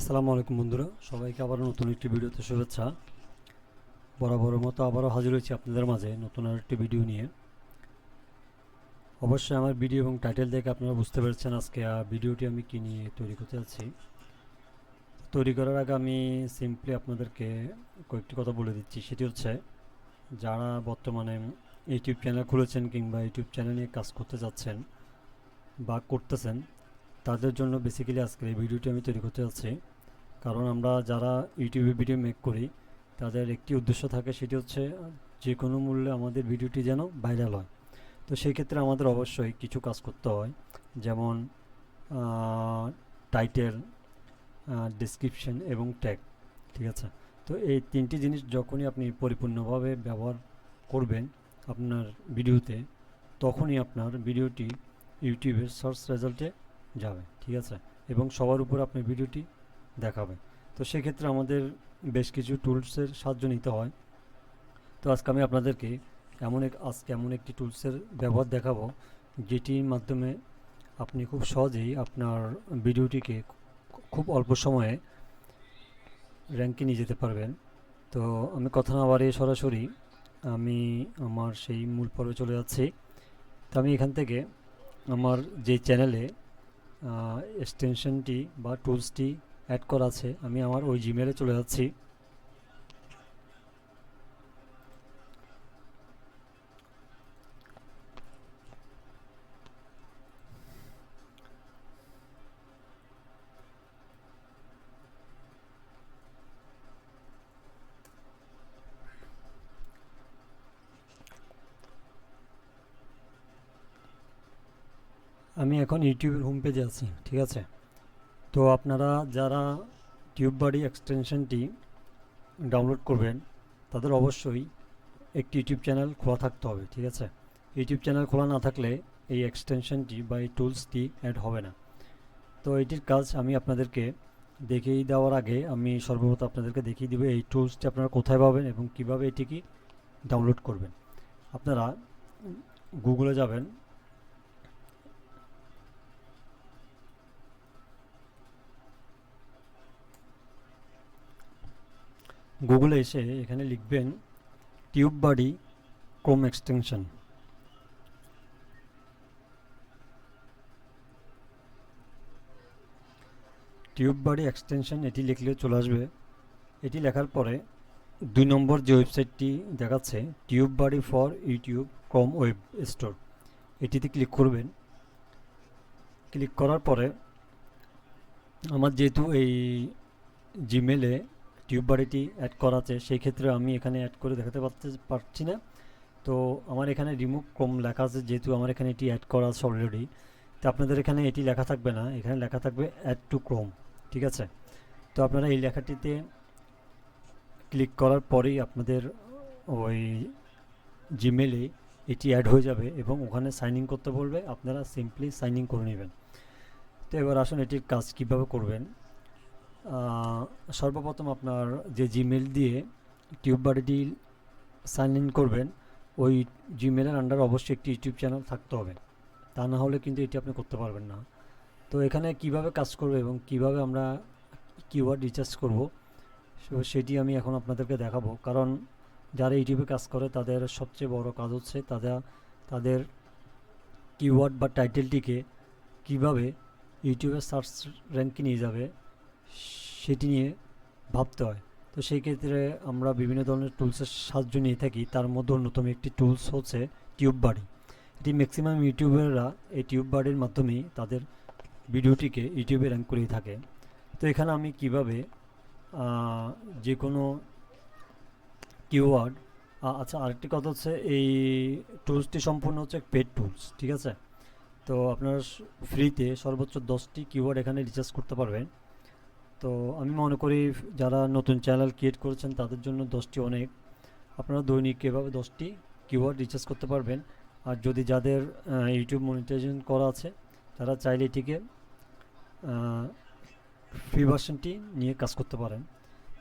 আসসালামু আলাইকুম বন্ধুরা, সবাইকে আবার নতুন একটি ভিডিওতে শুভেচ্ছা। বরাবরের মতো আবারও হাজির হয়েছি আপনাদের মাঝে নতুন আরেকটি ভিডিও নিয়ে। অবশ্যই আমার ভিডিও এবং টাইটেল দেখে আপনারা বুঝতে পেরেছেন আজকে ভিডিওটি আমি কী নিয়ে তৈরি করতে যাচ্ছি। তৈরি করার আগে আমি সিম্পলি আপনাদেরকে কয়েকটি কথা বলে দিচ্ছি। সেটি হচ্ছে, যারা বর্তমানে ইউটিউব চ্যানেল খুলেছেন কিংবা ইউটিউব চ্যানেল নিয়ে কাজ করতে যাচ্ছেন বা করতেছেন, তাদের জন্য বেসিক্যালি আজকের এই ভিডিওটি আমি তৈরি করতে যাচ্ছি। কারণ আমরা যারা ইউটিউবে ভিডিও মেক করি, তাদের একটি উদ্দেশ্য থাকে, সেটি হচ্ছে যে কোনো মূল্যে আমাদের ভিডিওটি যেন ভাইরাল হয়। তো সেই ক্ষেত্রে আমাদের অবশ্যই কিছু কাজ করতে হয়, যেমন টাইটেল, ডেসক্রিপশন এবং ট্যাগ। ঠিক আছে? তো এই তিনটি জিনিস যখনই আপনি পরিপূর্ণভাবে ব্যবহার করবেন আপনার ভিডিওতে, তখনই আপনার ভিডিওটি ইউটিউবের সার্চ রেজাল্টে যাবে। ঠিক আছে? এবং সবার উপর আপনার ভিডিওটি দেখাবে। তো সেক্ষেত্রে আমাদের বেশ কিছু টুলসের সাহায্য নিতে হয়। তো আজকে আমি আপনাদেরকে এমন একটি টুলসের ব্যবহার দেখাবো, যেটির মাধ্যমে আপনি খুব সহজেই আপনার ভিডিওটিকে খুব অল্প সময়ে র্যাঙ্কে নিয়ে যেতে পারবেন। তো আমি কথা না বাড়িয়ে সরাসরি আমি আমার সেই মূল পর্বে চলে যাচ্ছি। তো আমি এখান থেকে আমার যে চ্যানেলে এক্সটেনশনটি বা টুলসটি অ্যাড করা আছে, আমি আমার ওই জিমেলে চলে যাচ্ছি। আমি এখন ইউটিউবের হোম পেজে আছি। ঠিক আছে? তো আপনারা যারা টিউববাডি এক্সটেনশনটি ডাউনলোড করবেন, তাদের অবশ্যই একটি ইউটিউব চ্যানেল খোলা থাকতে হবে। ঠিক আছে? ইউটিউব চ্যানেল খোলা না থাকলে এই এক্সটেনশনটি বা এই টুলসটি অ্যাড হবে না। তো এটির কাজ আমি আপনাদেরকে দেখিয়ে দেওয়ার আগে আমি সর্বপ্রথম আপনাদেরকে দেখিয়ে দেবো এই টুলসটি আপনারা কোথায় পাবেন এবং কিভাবে এটিকে ডাউনলোড করবেন। আপনারা গুগলে যাবেন। গুগলে এসে এখানে লিখবেন TubeBuddy Chrome extension. TubeBuddy extension এটি লিখলে চলে আসবে। এটি লেখার পরে 2 নম্বর যে ওয়েবসাইটটি দেখাচ্ছে, TubeBuddy for YouTube Chrome web store, এটিতে ক্লিক করবেন। ক্লিক করার পরে আমার যেহেতু এই জিমেলে টিউববাডিটি অ্যাড করা আছে, সেই ক্ষেত্রে আমি এখানে অ্যাড করে দেখাতে পারছি না। তো আমার এখানে রিমুভ ক্রোম লেখা আছে, যেহেতু আমার এখানে এটি অ্যাড করা আছে অলরেডি। তো আপনাদের এখানে এটি লেখা থাকবে না, এখানে লেখা থাকবে অ্যাড টু ক্রোম। ঠিক আছে? তো আপনারা এই লেখাটিতে ক্লিক করার পরেই আপনাদের ওই জিমেলে এটি অ্যাড হয়ে যাবে এবং ওখানে সাইন ইন করতে বলবে, আপনারা সিম্পলি সাইন ইন করে নেবেন। তো এবার আসুন এটির কাজ কীভাবে করবেন। সর্বপ্রথম আপনার যে জিমেল দিয়ে টিউববাডিটি সাইন ইন করবেন, ওই জিমেলের আন্ডার অবশ্যই একটি ইউটিউব চ্যানেল থাকতে হবে, তা না হলে কিন্তু এটি আপনি করতে পারবেন না। তো এখানে কিভাবে কাজ করবে এবং কিভাবে আমরা কিওয়ার্ড রিচার্জ করব, সেটি আমি এখন আপনাদেরকে দেখাবো। কারণ যারা ইউটিউবে কাজ করে তাদের সবচেয়ে বড় কাজ হচ্ছে তাদের কিওয়ার্ড বা টাইটেলটিকে কিভাবে ইউটিউবের সার্চ র্যাঙ্কে নিয়ে যাবে সেটি নিয়ে ভাবতে হয়। তো সেই ক্ষেত্রে আমরা বিভিন্ন ধরনের টুলসের সাহায্য নিয়ে থাকি। তার মধ্যে অন্যতম একটি টুলস হচ্ছে টিউববাডি। এটি ম্যাক্সিমাম ইউটিউবাররা এই টিউববাডির মাধ্যমেই তাদের ভিডিওটিকে ইউটিউবে র্যাঙ্ক করেই থাকে। তো এখানে আমি কিভাবে যে কোনো কিওয়ার্ড, আচ্ছা আরেকটি কথা হচ্ছে, এই টুলসটি সম্পূর্ণ হচ্ছে পেড টুলস। ঠিক আছে? তো আপনারা ফ্রিতে সর্বোচ্চ 10টি কিওয়ার্ড এখানে রিচার্জ করতে পারবেন। তো আমি মনে করি যারা নতুন চ্যানেল ক্রিয়েট করেছেন তাদের জন্য 10টি অনেক। আপনারা দৈনিক এভাবে 10টি কিওয়ার্ড রিচার্জ করতে পারবেন। আর যদি যাদের ইউটিউব মনিটাইজেশন করা আছে, তারা চাইলে এটিকে ফ্রি ভার্সনটি নিয়ে কাজ করতে পারেন।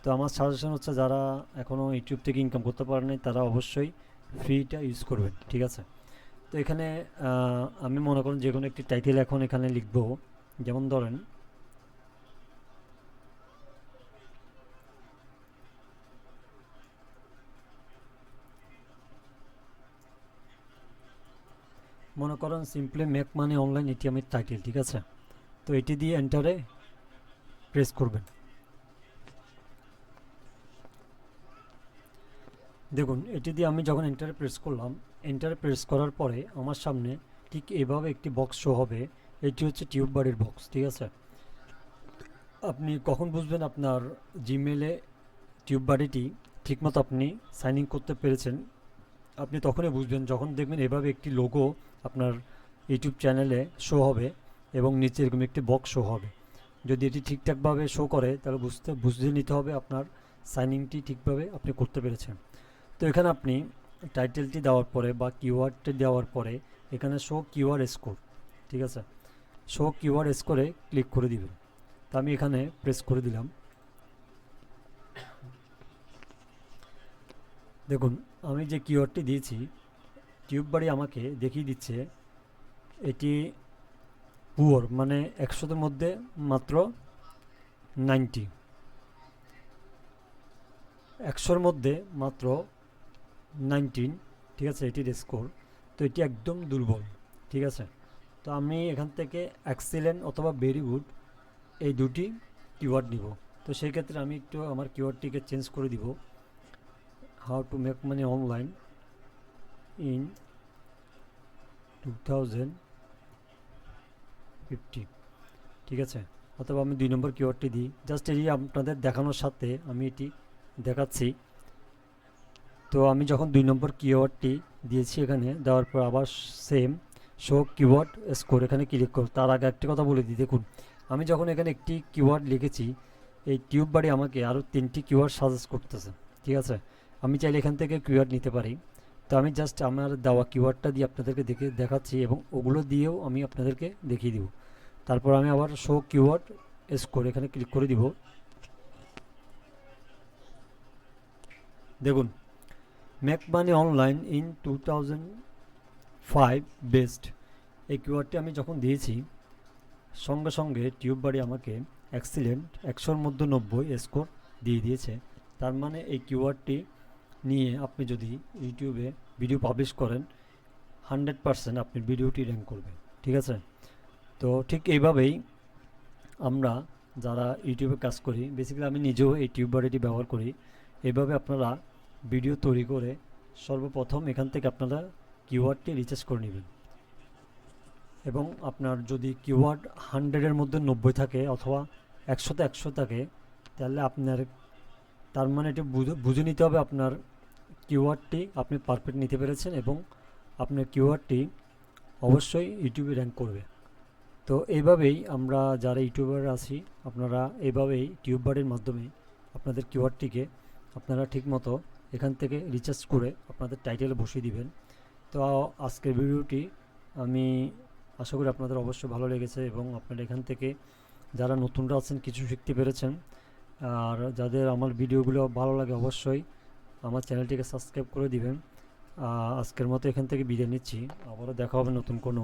তো আমার সাজেশন হচ্ছে, যারা এখনও ইউটিউব থেকে ইনকাম করতে পারেনি তারা অবশ্যই ফ্রিটা ইউজ করবেন। ঠিক আছে? তো এখানে আমি মনে করেন যে কোনো একটি টাইটেল এখন এখানে লিখব। যেমন ধরেন মনে করেন সিম্পলি মেক মানি অনলাইন, এটি আমার টাইটেল, ঠিক আছে। তো এটি দিয়ে এন্টারে প্রেস করবেন। দেখুন এটি দিয়ে আমি যখন এন্টারে প্রেস করলাম, এন্টারে প্রেস করার পরে আমার সামনে ঠিক এভাবে একটি বক্স শো হবে। এটি হচ্ছে টিউব বাড়ির বক্স, ঠিক আছে। আপনি কখন বুঝবেন আপনার জিমেলে টিউব বাড়িটি ঠিকমতো আপনি সাইন ইন করতে পেরেছেন? আপনি তখনই বুঝবেন যখন দেখবেন এভাবে একটি লোগো আপনার ইউটিউব চ্যানেলে শো হবে এবং নিচে এরকম একটি বক্স শো হবে। যদি এটি ঠিকঠাকভাবে শো করে তাহলে বুঝে নিতে হবে আপনার সাইন ইনটি ঠিকভাবে আপনি করতে পেরেছেন। তো এখানে আপনি টাইটেলটি দেওয়ার পরে বা কিওয়ার্ডটি দেওয়ার পরে এখানে শো কিওয়ার্ড স্কোর, ঠিক আছে, শো কিওয়ার্ড স্কোরে ক্লিক করে দিবেন। তো আমি এখানে প্রেস করে দিলাম। দেখুন আমি যে কিওয়ার্ডটি দিয়েছি টিউব বাড়ি আমাকে দেখিয়ে দিচ্ছে এটি পুয়ার, মানে 100-এর মধ্যে মাত্র 90, 100-এর মধ্যে মাত্র 19, ঠিক আছে এটির স্কোর। তো এটি একদম দুর্বল, ঠিক আছে। তো আমি এখান থেকে এক্সেলেন্ট অথবা ভেরি গুড এই দুটি কিওয়ার্ড নিব। তো সেই ক্ষেত্রে আমি একটু আমার কিওয়ার্ডটিকে চেঞ্জ করে দিব, how to make money online in 2050, ঠিক আছে। অথবা আমি 2 নম্বর কিওয়ার্ডটি দিই, জাস্ট এটি আপনাদের দেখানোর সাথে আমি এটি দেখাচ্ছি। তো আমি যখন 2 নম্বর কিওয়ার্ডটি দিয়েছি এখানে দেওয়ার পর আবার সেম শো কিওয়ার্ড স্কোর এখানে ক্লিক করব। তার আগে একটি কথা বলে দিই, দেখুন আমি যখন এখানে একটি কিওয়ার্ড লিখেছি এই টিউব বাড়ি আমাকে আরও 3টি কিওয়ার্ড সাজেস্ট করতেছে, ঠিক আছে। আমি চাইলে এখান থেকে কিওয়ার্ড নিতে পারি। তো আমি জাস্ট আমার দেওয়া কিওয়ার্ডটা দিয়ে আপনাদেরকে দেখাচ্ছি এবং ওগুলো দিয়েও আমি আপনাদেরকে দেখিয়ে দিব। তারপর আমি আবার শো কিওয়ার্ড স্কোর এখানে ক্লিক করে দিব। দেখুন make money online in 2005 best এই কিওয়ার্ডটি আমি যখন দিয়েছি সঙ্গে সঙ্গে টিউব বাড়ি আমাকে এক্সিলেন্ট 100-এর মধ্যে 90 স্কোর দিয়ে দিয়েছে। তার মানে এই কিওয়ার্ডটি নিয়ে আপনি যদি ইউটিউবে ভিডিও পাবলিশ করেন 100% আপনার ভিডিওটি র্যাঙ্ক করবে, ঠিক আছে। তো ঠিক এইভাবেই আমরা যারা ইউটিউবে কাজ করি, বেসিক্যালি আমি নিজেও এই টিউব বাড়িটি ব্যবহার করি, এইভাবে আপনারা ভিডিও তৈরি করে সর্বপ্রথম এখান থেকে আপনারা কিওয়ার্ডটি রিসার্চ করে নেবেন এবং আপনার যদি কিওয়ার্ড 100-এর মধ্যে 90 থাকে অথবা 100-তে 100 থাকে তাহলে আপনার তার মানে এটি বুঝে নিতে হবে আপনার কিওয়ার্ডটি আপনি পারফেক্ট নিতে পেরেছেন এবং আপনার কিওয়ার্ডটি অবশ্যই ইউটিউবে র্যাঙ্ক করবে। তো এইভাবেই আমরা যারা ইউটিউবার আছি আপনারা এইভাবেই টিউব বাড়ির মাধ্যমে আপনাদের কিওয়ার্ডটিকে আপনারা ঠিকমতো এখান থেকে রিসার্চ করে আপনাদের টাইটেলে বসিয়ে দিবেন। তো আজকের ভিডিওটি আমি আশা করি আপনাদের অবশ্যই ভালো লেগেছে এবং আপনারা এখান থেকে যারা নতুনরা আছেন কিছু শিখতে পেরেছেন। আর যাদের আমার ভিডিওগুলো ভালো লাগে অবশ্যই আমার চ্যানেলটিকে সাবস্ক্রাইব করে দিবেন। আজকের মতো এখান থেকে বিদায় নিচ্ছি, আবারও দেখা হবে নতুন কোনো